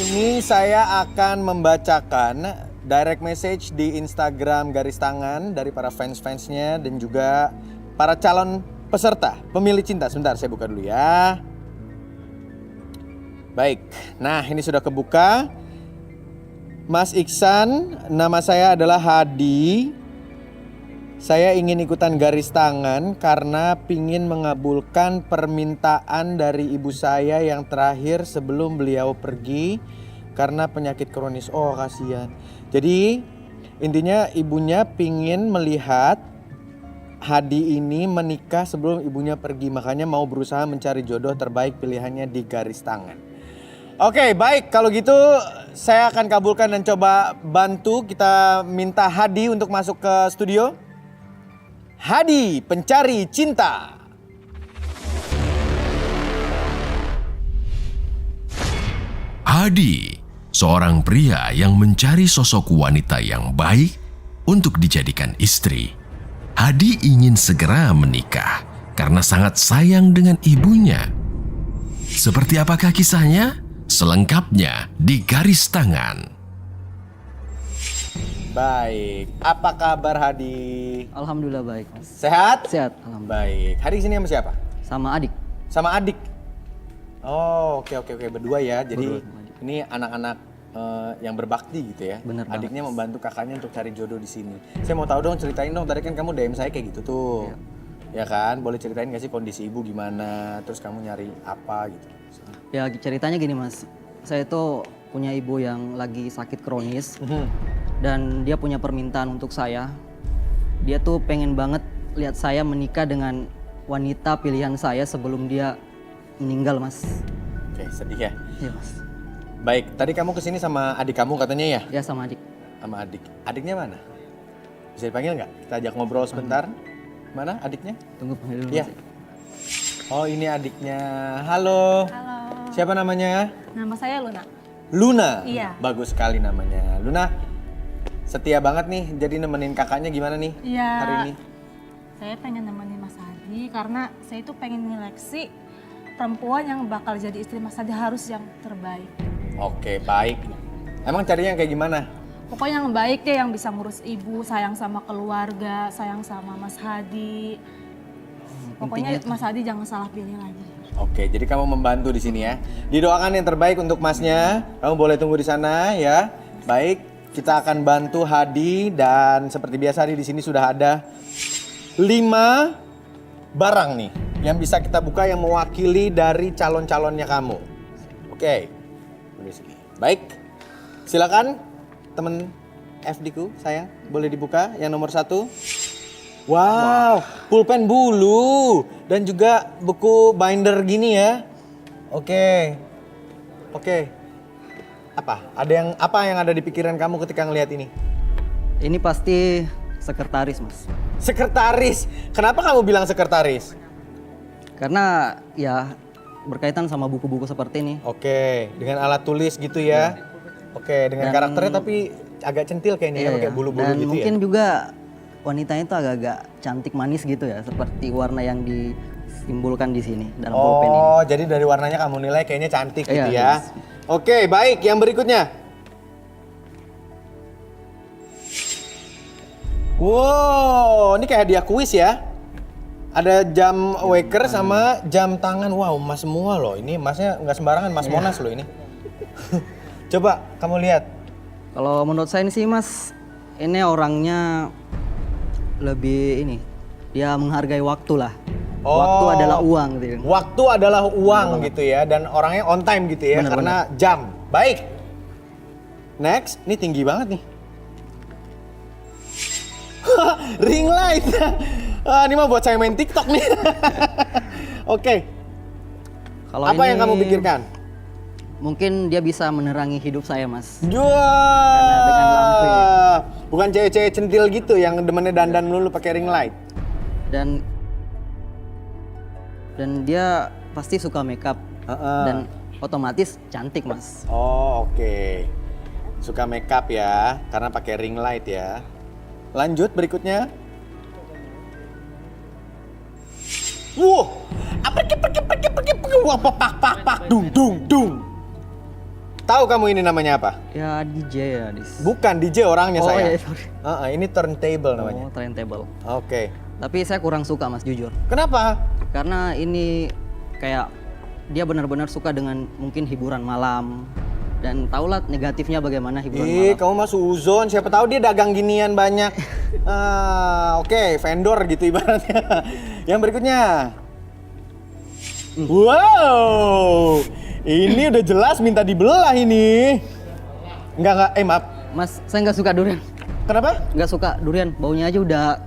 ini saya akan membacakan direct message di Instagram garis tangan dari para fans-fansnya dan juga para calon peserta pemilih cinta. Sebentar, saya buka dulu ya. Baik, nah ini sudah kebuka. Mas Iksan, nama saya adalah Hadi. Saya ingin ikutan garis tangan karena pingin mengabulkan permintaan dari ibu saya yang terakhir sebelum beliau pergi karena penyakit kronis. Oh, kasihan. Jadi intinya ibunya pingin melihat Hadi ini menikah sebelum ibunya pergi. Makanya mau berusaha mencari jodoh terbaik pilihannya di garis tangan. Oke, baik. Kalau gitu saya akan kabulkan dan coba bantu. Kita minta Hadi untuk masuk ke studio. Hadi, pencari cinta. Hadi, seorang pria yang mencari sosok wanita yang baik untuk dijadikan istri. Hadi ingin segera menikah karena sangat sayang dengan ibunya. Seperti apakah kisahnya? Selengkapnya di garis tangan. Baik, apa kabar Hadi? Alhamdulillah baik, Mas. Sehat? Sehat, alhamdulillah. Baik, Hadi sini sama siapa? Sama adik. Sama adik. Oh, oke, berdua ya. Jadi Berdua. ini anak-anak yang berbakti gitu ya. Bener banget. Adiknya membantu kakaknya untuk cari jodoh di sini. Saya mau tahu dong, ceritain dong. Tadi kan kamu DM saya kayak gitu tuh. Ya kan? Boleh ceritain gak sih kondisi ibu gimana? Terus kamu nyari apa gitu? Ya ceritanya gini, Mas. Saya itu punya ibu yang lagi sakit kronis dan dia punya permintaan untuk saya. Dia tuh pengen banget lihat saya menikah dengan wanita pilihan saya sebelum dia meninggal, Mas. Oke, sedih ya. Iya, Mas. Baik, tadi kamu kesini sama adik kamu katanya ya? Ya sama adik. Sama adik. Adiknya mana? Bisa dipanggil nggak? Kita ajak ngobrol sebentar. Mana adiknya? Tunggu panggil dulu, Iya. Mas. Oh, ini adiknya. Halo. Halo, Siapa namanya? nama saya Luna. Luna. Iya. Bagus sekali namanya. Luna setia banget nih jadi nemenin kakaknya gimana nih Iya. hari ini? Saya pengen nemenin Mas Hadi karena saya itu pengen nyeleksi perempuan yang bakal jadi istri Mas Hadi harus yang terbaik. Oke, baik. Emang carinya yang kayak gimana? Pokoknya yang baik deh, yang bisa ngurus ibu, sayang sama keluarga, sayang sama Mas Hadi. Pokoknya Mas Hadi jangan salah pilih lagi. Oke, jadi kamu membantu di sini ya. Didoakan yang terbaik untuk masnya. Kamu boleh tunggu di sana ya. Baik, kita akan bantu Hadi dan seperti biasa Hadi di sini sudah ada 5 barang nih yang bisa kita buka yang mewakili dari calon-calonnya kamu. Oke. Boleh sini. Baik. Silakan temen FD ku sayang, boleh dibuka yang nomor 1. Wow, pulpen bulu dan juga buku binder gini ya. Oke. Apa? Apa yang ada di pikiran kamu ketika ngelihat ini? Ini pasti sekretaris, Mas. Sekretaris. Kenapa kamu bilang sekretaris? Karena ya berkaitan sama buku-buku seperti ini. Oke, dengan alat tulis gitu ya. Oke, dengan Dan- karakternya tapi agak centil kayaknya ya, pakai bulu-bulu Dan gitu mungkin ya. juga wanitanya itu agak-agak cantik manis gitu ya, seperti warna yang disimbolkan di sini dalam pulpen ini. Oh, jadi dari warnanya kamu nilai kayaknya cantik Iya, gitu ya. yes. Oke, baik. Yang berikutnya. Wow, ini kayak hadiah kuis ya. Ada jam waker sama jam tangan. Wow, emas semua loh. Ini emasnya nggak sembarangan, emas Monas loh ini. Coba kamu lihat. Kalau menurut saya ini sih Mas, ini orangnya lebih ini, dia menghargai waktu lah. Waktu Oh. adalah uang gitu. Waktu adalah uang gitu ya, dan orangnya on time gitu ya, Bener, karena jam. Baik. Next, ini tinggi banget nih. Ring light. Ini mah buat saya main TikTok nih. Oke. Kalau Apa yang ini kamu pikirkan? Mungkin dia bisa menerangi hidup saya, Mas. Jual. dengan lampu. Bukan cewek-cewek centil gitu yang demennya dandan melulu pakai ring light. Dan dia pasti suka makeup dan otomatis cantik, Mas. Oh, oke. Suka makeup ya, karena pakai ring light ya. Lanjut berikutnya. Wow, pergi, wah, pak, dung. Tahu kamu ini namanya apa? Ya DJ ya, Dis. Bukan DJ orangnya Oh saya. iya, sorry. Ini turntable namanya. Oh, turntable. Oke. Tapi saya kurang suka Mas, jujur. Kenapa? Karena ini kayak dia benar-benar suka dengan mungkin hiburan malam. Dan tahulah negatifnya bagaimana hiburan malam. Kamu mah suzon, siapa tahu dia dagang ginian banyak. Oke, vendor gitu ibaratnya. Yang berikutnya. Wow, ini udah jelas minta dibelah ini. Enggak, maaf. Mas, saya nggak suka durian. Kenapa? Nggak suka durian, baunya aja udah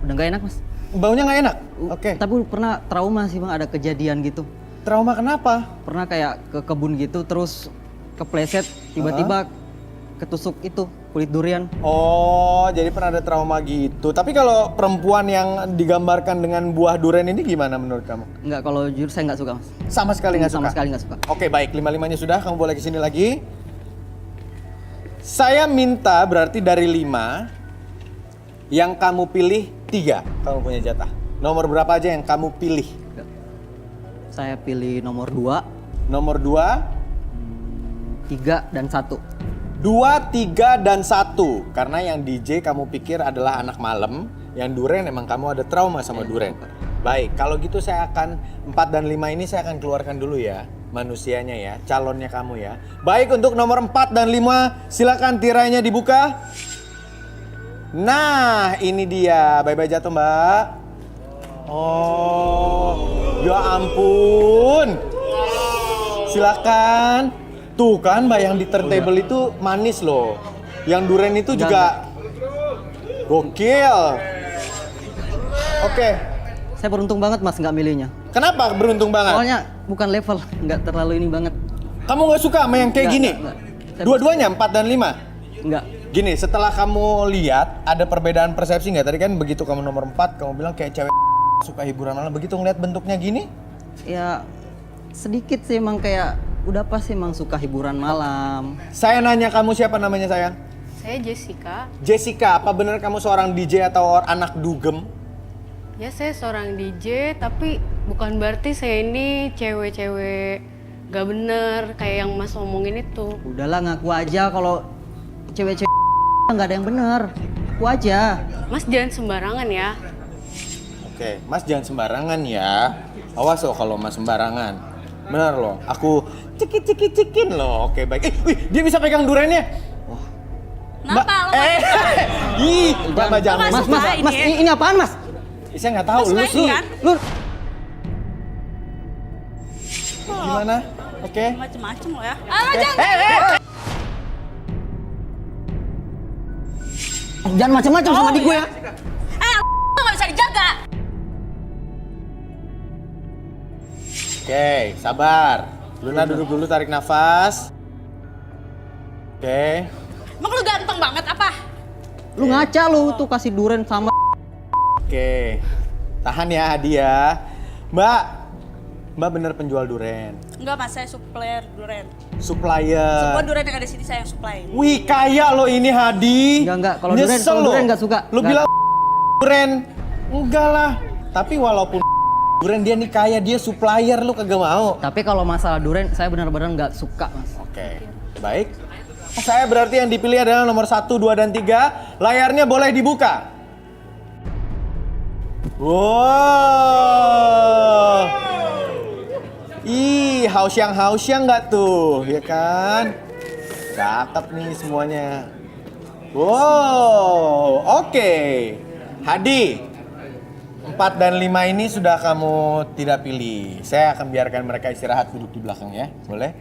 nggak enak, Mas. Baunya nggak enak? Oke. Tapi pernah trauma sih Bang, ada kejadian gitu. Trauma kenapa? Pernah kayak ke kebun gitu, terus kepleset, tiba-tiba ketusuk itu kulit durian. Oh, jadi pernah ada trauma gitu. Tapi kalau perempuan yang digambarkan dengan buah durian ini gimana menurut kamu? Nggak, kalau jujur saya nggak suka, Mas. Sama sekali nggak suka? Sama sekali nggak suka. Oke, baik. 5-5-nya sudah, kamu boleh kesini lagi. Saya minta berarti dari 5, yang kamu pilih 3. Kamu punya jatah. Nomor berapa aja yang kamu pilih? Saya pilih nomor 2, Nomor 2, 3, dan 1. 2, 3, dan 1. Karena yang DJ kamu pikir adalah anak malam, yang duren emang kamu ada trauma sama duren. Baik, kalau gitu saya akan 4 dan 5 ini saya akan keluarkan dulu ya, manusianya ya, calonnya kamu ya. Baik, untuk nomor 4 dan 5, silakan tirainya dibuka. Nah, ini dia. Bye-bye jatuh, Mbak. Oh, ya ampun. Silakan. Tuh kan, Mbak, yang di turntable itu manis loh. Yang duren itu juga gokil. Oke. Saya beruntung banget Mas nggak milihnya. Kenapa beruntung banget? Soalnya bukan level, nggak terlalu ini banget. Kamu nggak suka sama yang kayak Nggak, gini? nggak. Dua-duanya 4 dan 5? Nggak. Gini, setelah kamu lihat ada perbedaan persepsi nggak? Tadi kan begitu kamu nomor 4, kamu bilang kayak cewek suka hiburan malam. Begitu ngeliat bentuknya gini? Ya sedikit sih emang kayak udah pas emang suka hiburan malam. Saya nanya kamu siapa namanya sayang? Saya Jessica. Jessica, apa benar kamu seorang DJ atau anak dugem? Ya saya seorang DJ, tapi bukan berarti saya ini cewek-cewek gak bener kayak yang Mas omongin itu. Udahlah ngaku aja kalau cewek-cewek nggak ada yang bener. Aku aja. Mas jangan sembarangan ya. Oke, Mas jangan sembarangan ya. Awas loh kalau Mas sembarangan. Bener loh, aku cikin loh. Oke, baik. Wih, dia bisa pegang durennya. Kenapa? Lo Mbak jangan. Mas, ini apaan Mas? Saya nggak tahu. Lu gimana? Oke. macem-macem lo ya. Jangan macam-macam sama adik gue ya. Lo gak bisa dijaga. Oke, sabar. Luna duduk dulu, tarik nafas. Oke. Emang lu ganteng banget apa? Lu ngaca lu tuh kasih duren sama. Oke. Tahan ya hadiah. Mbak bener penjual duren. Enggak mas, saya supplier duren. Supplier. Semua duren yang ada di sini saya yang supply. Wih, kaya lo ini Hadi. Enggak, kalau Nyesel duren lo. nggak suka. Lo Nggak. bilang duren. Enggak lah. Tapi walaupun duren dia nih kaya, dia supplier, lo kagak mau. Tapi kalau masalah duren saya benar-benar nggak suka Mas. Oke, baik. Saya berarti yang dipilih adalah nomor 1, 2, dan 3. Layarnya boleh dibuka. Wow. Ih, hausyang nggak tuh, ya kan? Cakep nih semuanya. Wow, oke. Hadi, 4 dan 5 ini sudah kamu tidak pilih. Saya akan biarkan mereka istirahat duduk di belakang ya, boleh?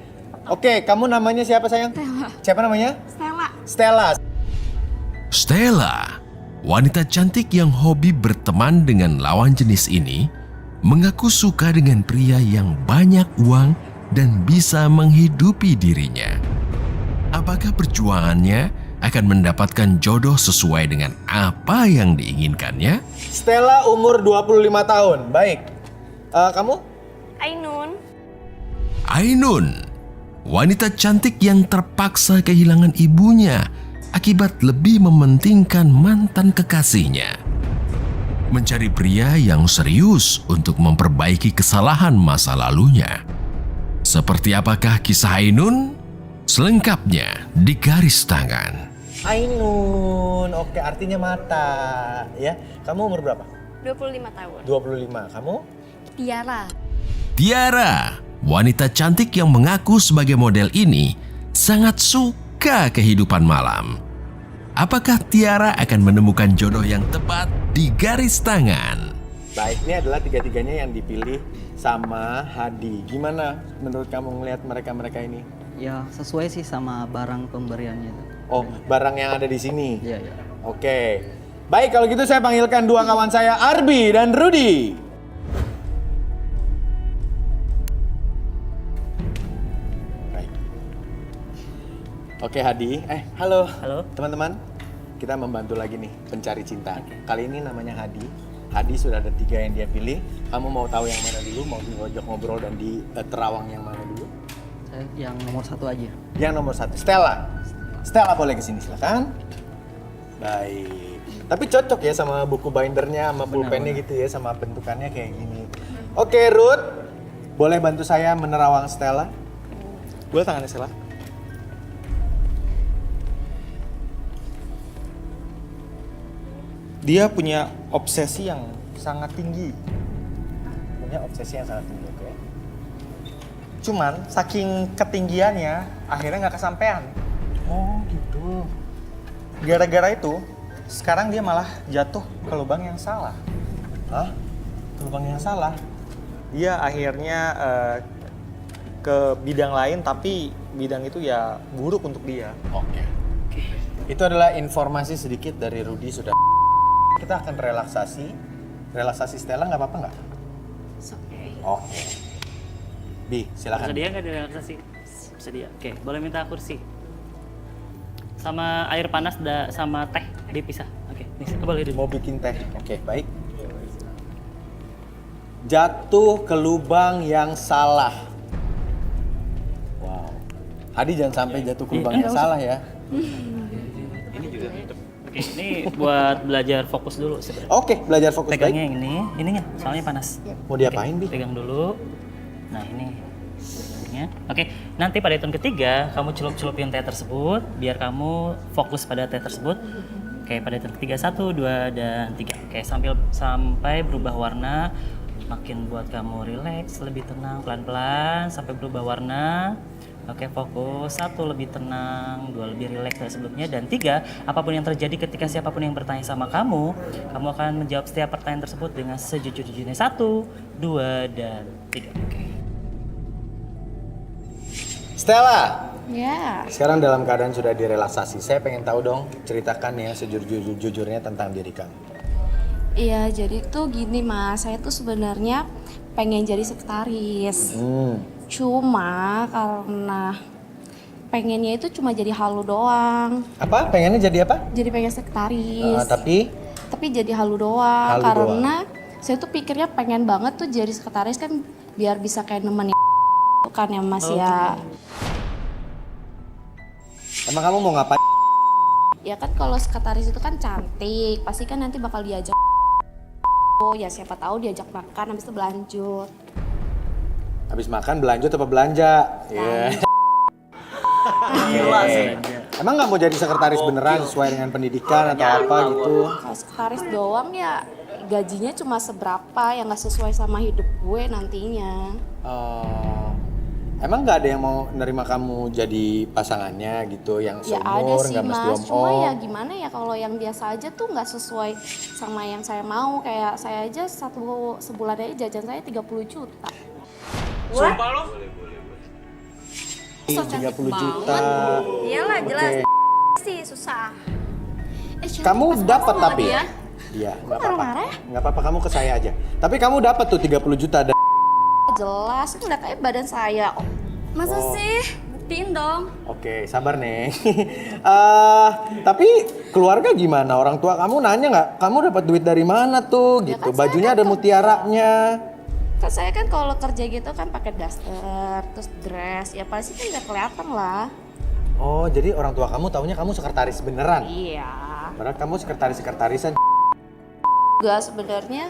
Oke, kamu namanya siapa sayang? Stella. Siapa namanya? Stella. Stella, wanita cantik yang hobi berteman dengan lawan jenis ini, mengaku suka dengan pria yang banyak uang dan bisa menghidupi dirinya. Apakah perjuangannya akan mendapatkan jodoh sesuai dengan apa yang diinginkannya? Stella umur 25 tahun. Baik. Kamu? Ainun, wanita cantik yang terpaksa kehilangan ibunya akibat lebih mementingkan mantan kekasihnya. Mencari pria yang serius untuk memperbaiki kesalahan masa lalunya. Seperti apakah kisah Ainun? Selengkapnya di Garis Tangan. Ainun, oke artinya mata ya. Kamu umur berapa? 25 tahun. 25. Kamu? Tiara. Tiara, wanita cantik yang mengaku sebagai model ini sangat suka kehidupan malam. Apakah Tiara akan menemukan jodoh yang tepat di Garis Tangan? Baik, ini adalah tiga-tiganya yang dipilih sama Hadi. Gimana menurut kamu ngelihat mereka-mereka ini? Ya sesuai sih sama barang pemberiannya itu. Oh, barang yang ada di sini. Iya, iya. Oke. Baik, kalau gitu saya panggilkan dua kawan saya, Arbi dan Rudy. Baik. Oke, Hadi. Halo. Halo. Teman-teman, kita membantu lagi nih pencari cinta. Kali ini namanya Hadi. Hadi sudah ada 3 yang dia pilih. Kamu mau tahu yang mana dulu? Mau diajak ngobrol dan di terawang yang mana dulu? Saya yang nomor 1 aja. Yang nomor 1, Stella. Stella boleh kesini, silakan. Baik. Tapi cocok ya sama buku bindernya, sama pulpennya gitu ya, sama bentukannya kayak gini. Oke, Ruth. Boleh bantu saya menerawang Stella? Boleh tangannya Stella? Dia punya obsesi yang sangat tinggi. Oke. Cuman saking ketinggiannya akhirnya nggak kesampean. Oh gitu. Gara-gara itu sekarang dia malah jatuh ke lubang yang salah. Hah? Ke lubang yang salah? Dia akhirnya ke bidang lain tapi bidang itu ya buruk untuk dia. Oke. Itu adalah informasi sedikit dari Rudy sudah. Kita akan relaksasi. Relaksasi Stella nggak apa-apa nggak? Oke. Bi, silakan. Bersedia nggak direlaksasi? Bersedia. Oke, boleh minta kursi. Sama air panas sama teh dipisah. Oke, nih boleh dulu. Mau bikin teh. Oke, baik. Jatuh ke lubang yang salah. Wow. Hadi jangan sampai jatuh ke lubang yang salah ya. Oke, ini buat belajar fokus dulu sebenarnya. Oke, belajar fokus Pegangnya baik. yang ininya, soalnya panas. Mau diapain, Bi? Pegang dulu. Nah ini. Ya. Oke, nanti pada hitung ketiga kamu celup-celupin teh tersebut biar kamu fokus pada teh tersebut. Oke, pada hitung ketiga 1, 2, dan 3. Oke, sampai berubah warna, makin buat kamu rileks, lebih tenang, pelan-pelan sampai berubah warna. Oke, fokus. 1, lebih tenang, 2, lebih rileks dari sebelumnya, dan 3, apapun yang terjadi ketika siapapun yang bertanya sama kamu akan menjawab setiap pertanyaan tersebut dengan sejujur-jujurnya. 1, 2, dan 3. Oke. Stella. Ya, Sekarang dalam keadaan sudah direlaksasi. Saya pengen tahu dong, ceritakan ya sejujur-jujurnya tentang diri kamu. iya jadi tuh gini Mas, saya tuh sebenarnya pengen jadi sekretaris. Cuma karena pengennya itu cuma jadi halu doang. Apa? Pengennya jadi apa? Jadi pengen sekretaris. Tapi jadi halu doang Halu karena saya tuh pikirnya pengen banget tuh jadi sekretaris kan biar bisa kayak nemenin kan ya Mas ya. emang kamu mau ngapain? Ya kan kalau sekretaris itu kan cantik, pasti kan nanti bakal diajak. Oh ya siapa tahu diajak makan habis itu berlanjut. Habis makan berlanjut apa belanja? Iya. Gila sih. Emang nggak mau jadi sekretaris beneran sesuai dengan pendidikan atau apa gitu? Kalau sekretaris doang ya gajinya cuma seberapa yang nggak sesuai sama hidup gue nantinya. Emang nggak ada yang mau nerima kamu jadi pasangannya gitu, yang Ya ada seumur sih nggak Mas, mesti cuma ya gimana ya kalau yang biasa aja tuh nggak sesuai sama yang saya mau. Kayak saya aja sebulan aja jajan saya 30 juta. Sumpah lo? 30 juta. Iyalah jelas Oke. sih susah. Kamu dapat tapi ya? Iya, nggak apa-apa. marah-marah? Nggak apa-apa, kamu ke saya aja. Tapi kamu dapat tuh 30 juta. Jelas, itu lihat aja badan saya. Masa sih? Buktiin dong. Oke, sabar nih. Tapi keluarga gimana? Orang tua kamu nanya nggak? Kamu dapat duit dari mana tuh? Ya Gitu. kan Bajunya saya ada kan mutiaranya. Kan saya kan kalau kerja gitu kan pakai daster, terus dress, ya pasti kan nggak kelihatan lah. Oh, jadi orang tua kamu taunya kamu sekretaris beneran? Iya. Padahal kamu sekretaris-sekretarisan. Enggak, sebenarnya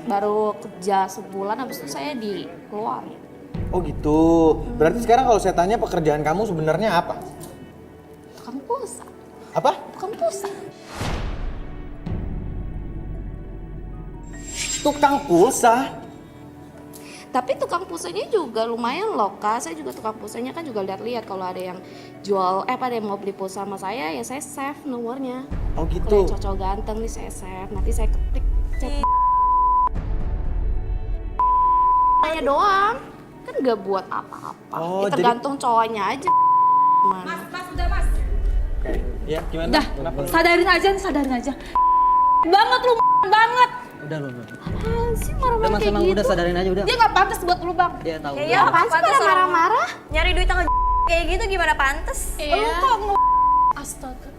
baru kerja sebulan habis itu saya dikeluarin. Oh gitu. Berarti sekarang kalau saya tanya pekerjaan kamu sebenarnya apa? Tukang pulsa. Apa? Tukang pulsa. Tukang pulsa. Tapi tukang pulsanya juga lumayan loh Kak. Saya juga tukang pulsanya kan juga lihat-lihat kalau ada yang jual, ada yang mau beli pulsa sama saya, ya saya save nomornya. Oh Kalau gitu. yang cocok ganteng nih saya save, nanti saya ketik chat. Saya doang, kan nggak buat apa-apa. Oh, Ya, tergantung cowoknya aja. Mana? Mas, udah mas. Ya gimana? Udah, Kenapa? sadarin aja. Banget lu, banget. Udah lo. Apaan sih Udah marah-marah mas kayak emang gitu? udah sadarin aja udah. Dia nggak pantas buat lu bang. Dia tahu. Iya, Apaan sih pantas pada orang marah-marah? nyari duit sama kayak gitu gimana pantas? Lu kok astaga.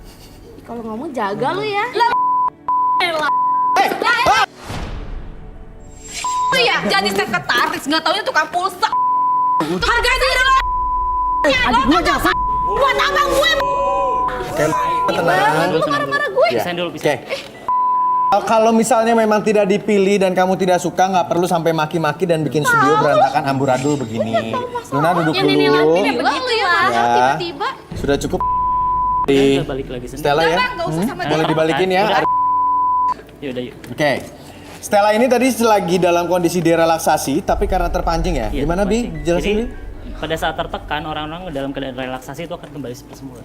Kalau ngomong jaga lu ya. Lu ya jadi sekretaris nggak taunya tukang pulsa. Harga diri lo. Adik gua aja. Buat abang gue. Oke, tenang. Lu marah-marah gue. Ya. Pisahin dulu, Oke. pisahin. Kalau misalnya memang tidak dipilih dan kamu tidak suka, nggak perlu sampai maki-maki dan bikin studio berantakan amburadul begini. Luna duduk Yang ini dulu. lampin ya begitu ya, lah. Ya. tiba-tiba. Sudah cukup. Udah balik lagi sendiri. Stella ya. Bang, nggak usah sama Boleh dibalikin ya. Udah. Yaudah yuk. Oke. Stella ini tadi lagi dalam kondisi direlaksasi, tapi karena terpancing ya. Iya, Gimana Bi? terpancing. Jelasin Jadi, Bi. pada saat tertekan, orang-orang dalam keadaan relaksasi itu akan kembali seperti semula.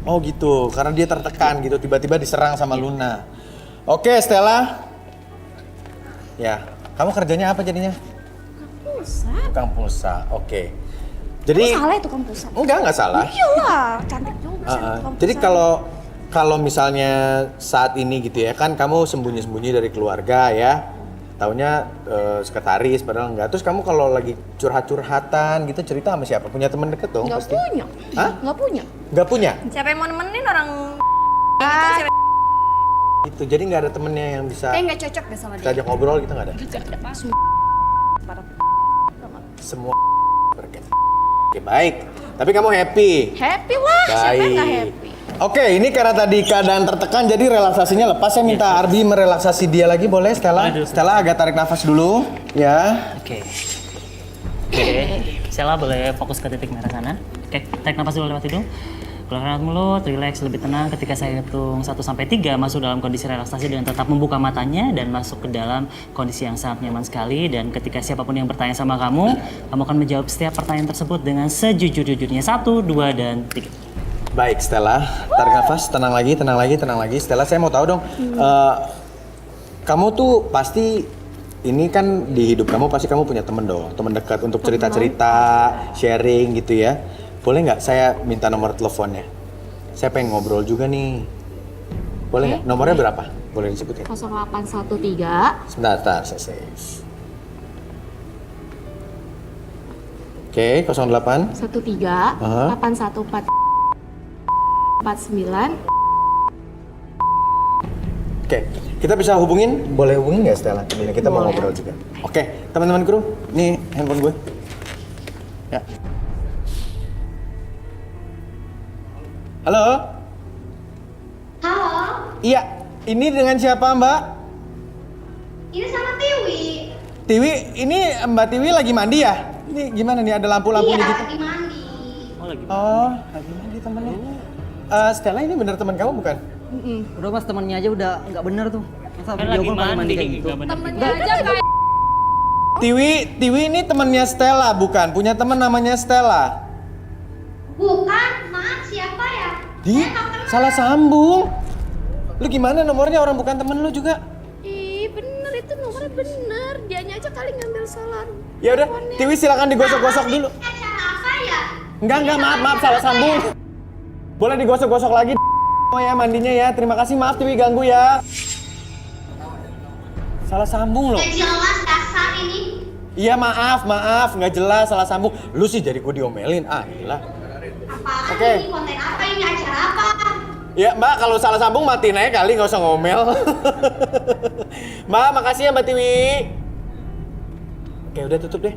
Oh gitu, karena dia tertekan gitu, tiba-tiba diserang sama Luna. Oke Stella. Ya, kamu kerjanya apa jadinya? Pulsa. Tukang pulsa. Oke. Jadi Salah itu tukang pulsa. nggak salah. Iyalah, cantik juga sih tukang Jadi pulsa. kalau misalnya saat ini gitu ya, kan kamu sembunyi-sembunyi dari keluarga ya. Taunya sekretaris padahal enggak. Terus kamu kalau lagi curhat-curhatan gitu cerita sama siapa? Punya teman deket dong nggak pasti. punya. Hah? Nggak punya. Nggak punya? Siapa yang mau nemenin orang Itu. Jadi nggak ada temennya yang bisa nggak cocok deh sama kita ajak ngobrol gitu nggak ada? Semua berkat. Oke, baik. Tapi kamu happy. Happy lah, siapa yang nggak Baik. happy? Oke, ini karena tadi keadaan tertekan jadi relaksasinya lepas. Saya minta Arbi merelaksasi dia lagi boleh Stella? Boleh dulu. Stella agak tarik nafas dulu ya. Oke. Stella boleh fokus ke titik merah sana. Oke, tarik nafas dulu lewat hidung. Keluarkan mulut, relax, lebih tenang. Ketika saya hitung 1-3, masuk dalam kondisi relaksasi dengan tetap membuka matanya dan masuk ke dalam kondisi yang sangat nyaman sekali. Dan ketika siapapun yang bertanya sama kamu akan menjawab setiap pertanyaan tersebut dengan sejujur-jujurnya. 1, 2, dan 3. Baik Stella, tarik nafas, tenang lagi. Stella, saya mau tahu dong, kamu tuh pasti ini kan di hidup kamu pasti kamu punya temen dong, temen dekat untuk cerita-cerita, sharing gitu ya. Boleh nggak saya minta nomor teleponnya? Saya pengen ngobrol juga nih. Boleh nggak? Nomornya berapa? Boleh disebut ya? 0813 Sebentar, saya save. Oke, 08. 13 Aha. 814 49. Oke, kita bisa hubungin? Boleh hubungin nggak Stella? Temennya kita mau Boleh. ngobrol juga. Oke, teman-teman kru, nih handphone gue. Ya. Halo? Halo, Iya, ini dengan siapa Mbak? ini sama Tiwi. Tiwi, ini Mbak Tiwi lagi mandi ya? Ini gimana nih, ada lampu-lampunya Iya, gitu? lagi mandi. Oh, lagi. Oh, lagi mandi temennya. Stella ini bener teman kamu bukan? Udah mas temannya aja udah nggak bener tuh. Masa Kan video lagi call pakai mandi kayak gitu. nggak bener. Temennya aja kayak Tiwi ini temannya Stella bukan? Punya teman namanya Stella. Bukan, maaf siapa ya? Di, salah sambung. Lu gimana nomornya orang bukan temen lu juga? Ih, bener itu nomornya bener. Dianya aja kali ngambil salah. Ya udah, Tiwi silakan digosok-gosok dulu. Ini acara apa ya? Enggak, maaf, salah sambung. Boleh digosok-gosok lagi ya mandinya ya. Terima kasih, maaf Tiwi ganggu ya. Salah sambung loh. Gak jelas dasar ini. Iya maaf, nggak jelas salah sambung. Lu sih jadi gue diomelin, gila. Apaan Oke. ini? Konten apa ini? Acara apa? Ya Mbak, kalau salah sambung matiin aja kali, nggak usah ngomel. Mbak, makasih ya Mbak Tiwi. Oke, udah tutup deh.